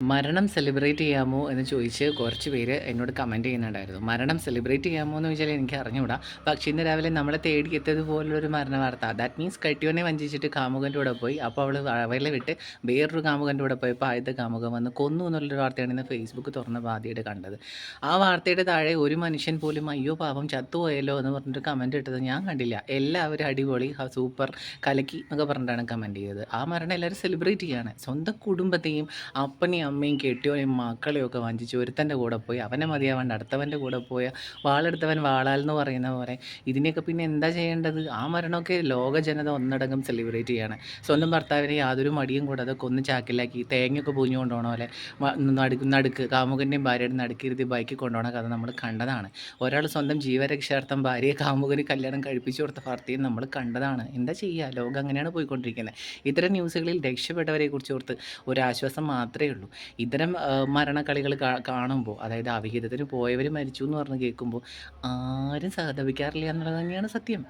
മരണം സെലിബ്രേറ്റ് ചെയ്യാമോ എന്ന് ചോദിച്ച് കുറച്ച് പേര് എന്നോട് കമൻറ്റ് ചെയ്യുന്നുണ്ടായിരുന്നു. മരണം സെലിബ്രേറ്റ് ചെയ്യാമോ എന്ന് ചോദിച്ചാൽ എനിക്ക് അറിഞ്ഞുകൂടാ. പക്ഷേ ഇന്ന് രാവിലെ നമ്മളെ തേടിയെത്തിയതുപോലുള്ളൊരു മരണ വാർത്ത. ദാറ്റ് മീൻസ് കെട്ടിയോനെ വഞ്ചിച്ചിട്ട് കാമുകൻ്റെ കൂടെ പോയി. അപ്പോൾ അവളെ വിട്ട് വേറൊരു കാമുകൻ്റെ കൂടെ പോയപ്പോൾ ആദ്യത്തെ കാമുകൻ വന്ന് കൊന്നു എന്നുള്ളൊരു വാർത്തയാണ് ഇന്ന് ഫേസ്ബുക്ക് തുറന്നപ്പോൾ ആദ്യമായിട്ട് കണ്ടത്. ആ വാർത്തയുടെ താഴെ ഒരു മനുഷ്യൻ പോലും അയ്യോ പാവം ചത്തുപോയല്ലോ എന്ന് പറഞ്ഞിട്ട് കമൻറ്റ് ഇട്ടത് ഞാൻ കണ്ടില്ല. എല്ലാവരും അടിപൊളി സൂപ്പർ കലക്കി എന്നൊക്കെ പറഞ്ഞിട്ടാണ് കമൻറ്റ് ചെയ്തത്. ആ മരണം എല്ലാവരും സെലിബ്രേറ്റ് ചെയ്യുകയാണ്. സ്വന്തം കുടുംബത്തെയും അപ്പനെയും അമ്മയും കെട്ടിയോനെയും മക്കളെയും ഒക്കെ വഞ്ചിച്ച് ഒരുത്തൻ്റെ കൂടെ പോയി അവനെ മതിയാവാണ്ട് അടുത്തവൻ്റെ കൂടെ പോയ വാളെടുത്തവൻ വാളാൽ എന്ന് പറയുന്ന പോലെ ഇതിനെയൊക്കെ പിന്നെ എന്താ ചെയ്യേണ്ടത്? ആ മരണമൊക്കെ ലോക ജനത ഒന്നടങ്കം സെലിബ്രേറ്റ് ചെയ്യാണ്. സ്വന്തം ഭർത്താവിനെ യാതൊരു മടിയും കൂടാതെ കൊന്ന് ചാക്കിലാക്കി തേങ്ങയൊക്കെ പൂഞ്ഞു കൊണ്ടുപോകണ പോലെ നടുക്ക് കാമുകൻ്റെയും ഭാര്യയുടെ നടുക്കിരുത്തി ബൈക്കിൽ കൊണ്ടുപോകണ കഥ നമ്മൾ കണ്ടതാണ്. ഒരാൾ സ്വന്തം ജീവരക്ഷാർത്ഥം ഭാര്യയെ കാമുകന് കല്യാണം കഴിപ്പിച്ചു കൊടുത്ത വാർത്തയും നമ്മൾ കണ്ടതാണ്. എന്താ ചെയ്യുക? ലോകം അങ്ങനെയാണ് പോയിക്കൊണ്ടിരിക്കുന്നത്. ഇത്തരം ന്യൂസുകളിൽ രക്ഷപ്പെട്ടവരെ കുറിച്ച് ഓർത്ത് ഒരാശ്വാസം മാത്രമേ ഉള്ളൂ. ഇത്തരം മരണക്കളികൾ കാണുമ്പോൾ, അതായത് അവിഹിതത്തിന് പോയവർ മരിച്ചു എന്ന് പറഞ്ഞ് കേൾക്കുമ്പോൾ ആരും സഹതപിക്കാറില്ല എന്നുള്ളത് തന്നെയാണ് സത്യം.